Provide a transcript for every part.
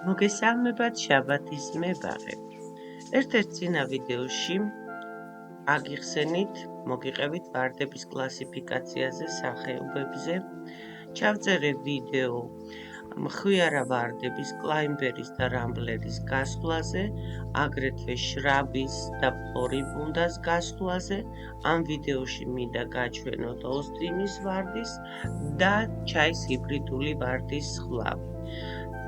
მოგესალმებათ შაბათის მებაღები. ერთ-ერთ წინა ვიდეოში აგიხსენით, მოგიყევით ვარდების კლასიფიკაციაზე, სახეობებზე. ჩავწერე ვიდეო მხიარა ვარდების, კლაიმბერის და რამბლერის გასვლაზე, აგრეთვე შრაბის და ფლორიბუნდას გასვლაზე. ამ ვიდეოში მინდა გაჩვენოთ ოსტინის ვარდის და ჩაის ჰიბრიდული ვარდის ხვლავი.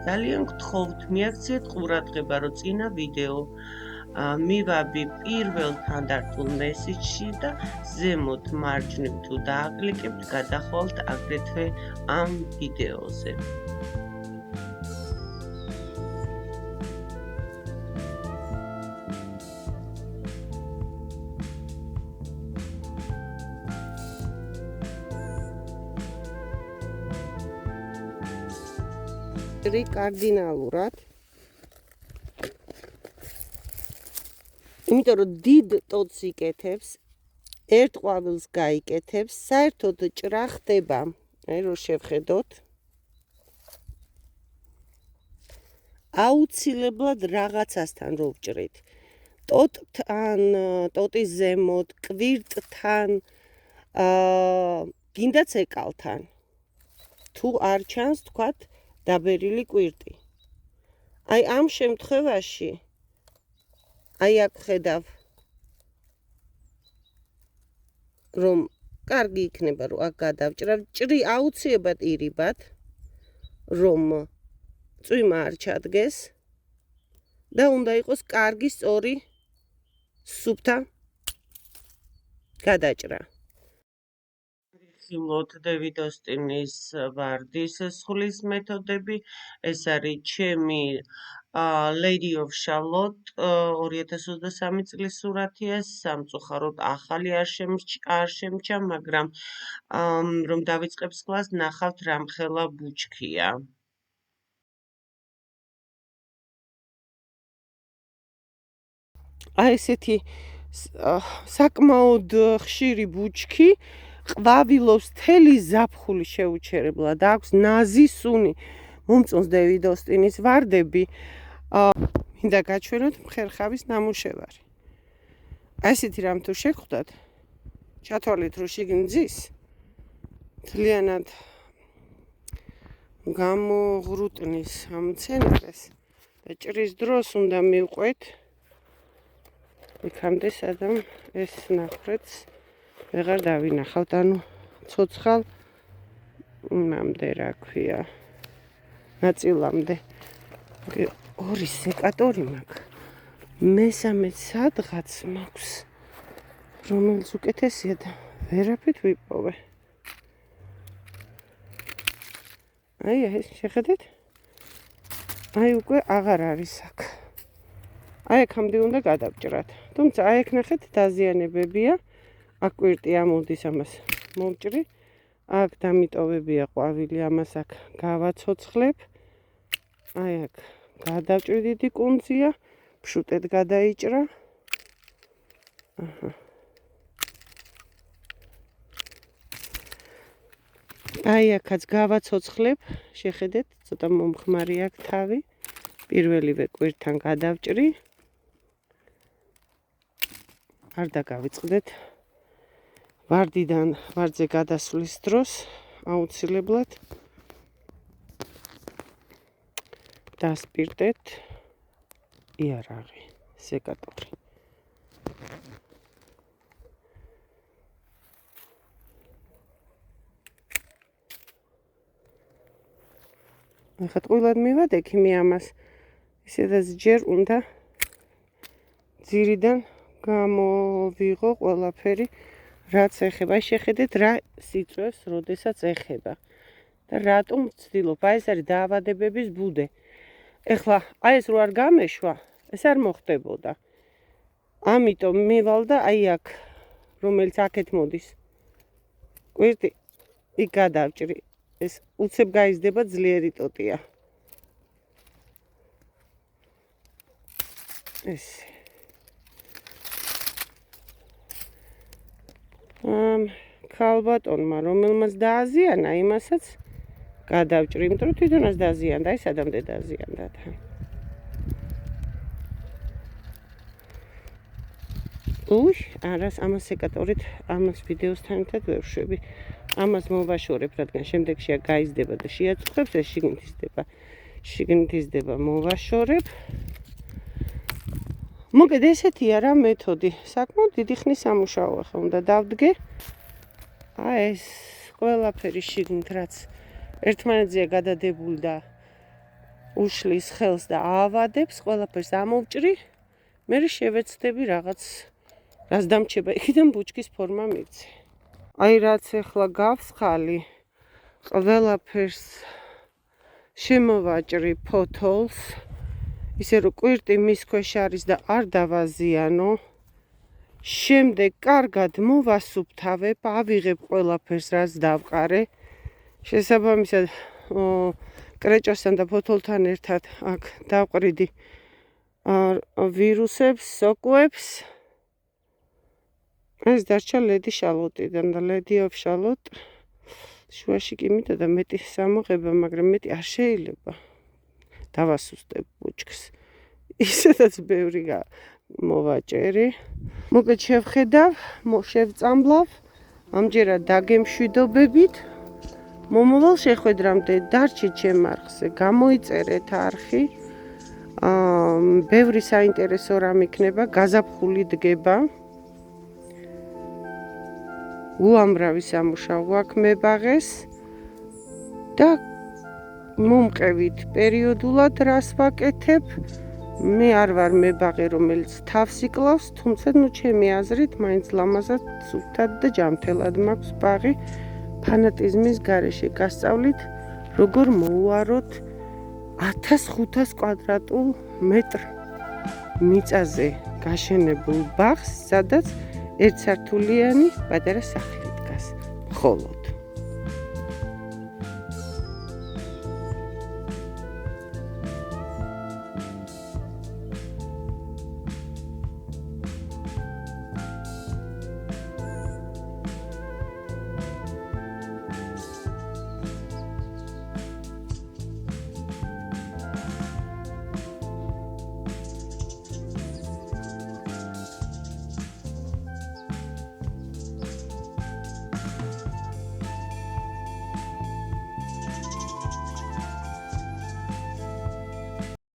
ძალიან გთხოვთ, მიაქციეთ ყურადღება, რომ წინა ვიდეო მივაბი პირველ თანდართულ მესიჯში და ზემოთ მარჯვნივ თუ დააკლიკებთ, გადახვალთ აგრეთვე ამ ვიდეოზე. კარდინალურად. იმიტომ რომ დიდ ტოტს იკეთებს, ერთ ყვავილს გაიკეთებს, საერთოდ ჭრა ხდება. აი რომ შევხედოთ. აუცილებლად რაღაცასთან რო ვჭრით. ტოტთან, ტოტის ზემოთ, კვირტთან, გინდაც ეკალთან. თუ არ ჩანს, თქვათ, დაბერილი კვირტი. აი ამ შემთხვევაში აი აქ ხედავ რომ კარგი იქნება რომ აქ გადავჭრა, ჭრი აუცილებლად ირიბად რომ წვიმა არ ჩადგეს და უნდა იყოს კარგი სწორი სუფთა გადაჭრა. ხილოთ დევიდ ოსტინის ვარდის სხლის მეთოდები. ეს არის ჩემი Lady of Charlotte 2023 წლის სურათია, სამწუხაროდ ახალი არ შემჩა, მაგრამ რომ დავიწყებ სხლას, ნახავთ რამხელა ბუჩქია. აი ესეთი საკმაოდ ხშირი ბუჩქი ყვავილობს თელი ზაფხული შეუჩერებლად. აქვს ნაზი სუნი. მომწონს დევიდ ოსტინის ვარდები. მინდა გაჩვენოთ მხერხავის ნამუშევარი. ასეთი რამ თუ შეგხვდათ, ჩათვალეთ რომ შიგნით ძის, ძალიანად გამოღრუტნის ამ მცენარეს და ჭრის დროს უნდა მივყვეთ იქამდე, სადამ ეს ნახრეც ვეღარ დავინახავთ, ანუ ცოცხალ იმამდე, რა ქვია, ნაწილამდე. ორი სეკატორი მაქვს. მესამე სადღაც მაქვს, რომელიც უკეთესია და ვერაფრით ვიპოვე. აი ეს შეხედეთ. აი უკვე აღარ არის აქ. აი აქამდე უნდა გადავჭრათ. თუმცა აი აქ ნახეთ დაზიანებებია. აქ კვირტი ამოდის, ამას მომჭრი. აქ დამიტოვებია ყვავილი, ამას აქ გავაცოცხლებ. აი აქ გადავჭრი, დიდი კუნძია, ფშუტეთ გადაიჭრა. აი აქაც გავაცოცხლებ, შეხედეთ, ცოტა მომხმარი აქ თავი. პირველივე კვირთან გადავჭრი. არ დაგავიწყდეთ. ვარდიდან ვარდზე გადასვლის დროს აუცილებლად დასპირტეთ იარაღი, სეკატორი. ახლა ტყუილად მივადექ მე ამას, ისედაც ჯერ უნდა ძირიდან გამოვიღო ყველაფერი, რაც ეხება. შეხედეთ რა სიწვევს, როდესაც ეხება. და რატომ ვცდილობ? აი ეს არის დაავადებების ბუდე. ეხლა აი ეს რო არ გამეშვა, ეს არ მოხდებოდა. ამიტომ მივალ და აი აქ, რომელიც აქეთ მოდის. კვირტი იქ გადავჭრი. ეს უცებ გაიზრდება ძლიერი ტოტია. ეს ქალბატონმა, რომელმაც დააზიანა, იმასაც გადავჭრი, იმიტომ რომ თვითონაც დააზიანდა, აი სადამდე დააზიანდა თან. არას ამას ეკატორით, ამას ვიდეოსთან ერთად ვერ ვშვები. ამას მოვაშორებ, რადგან შემდეგშია გაიზრდება და შეაწუხებს, ეს შიგნით იზრდება, მოვაშორებ. მოგეთ ესეთია რა მეთოდი. საკმაოდ დიდი ხნის სამუშაოა, ხა უნდა დავდგე. ეს ყველაფერი შიგნით რაც ერთმანეთზეა გადადებული და უშლის ხელს და აავადებს, ყველაფერს ამოვჭრი. მე შევეცდები რაღაც რას დამჩება, იქიდან ბუჩქის ფორმა მივცე. აი რაც ახლა გავსხალი, ყველაფერს შემოვაჭრი ფოთოლს, ისე რომ კვირტი მის ქვეშ არის და არ დავაზიანო. შემდეგ კარგად მოვასუფთავებ, ავიღებ ყველაფერს რაც დავყარე. შესაბამისად კრეჭასთან და ფოთოლთან ერთად აქ დავყრიდი ვირუსებს, სოკოებს. ეს დარჩა ლედი შალოტიდან და ლედი ოფ შალოტ შუაში კი მითო და მეტი სამოღება, მაგრამ მეტი არ შეიძლება. დავასუსტებ ბუჩქს. ისედაც ბევრი მოვაჭერი. მოგეთ შევხედავ, შევწამლავ, ამჯერად დაგემშვიდობებით. მომავალ შეხვედრამდე დარჩით ჩემ არხზე, გამოიწერეთ არხი. ბევრი საინტერესო რამ იქნება, გაზაფხული დგება. უამრავი სამუშაო აქვს მებაღეს და მომყევით პერიოდულად რას ვაკეთებ. მე არ ვარ მებაღე, რომელიც თავს იკლავს, თუმცა ჩემი აზრით მაინც ლამაზად, სუფთად და ჯანმრთელად მაქვს ბაღი. ფანატიზმის გარეშე გასწავლით, როგორ მოუაროთ 1500 კვადრატულ მეტრ მიწაზე გაშენებულ ბაღს, სადაც ერთსართულიანი პატარა სახლი დგას. მხოლოდ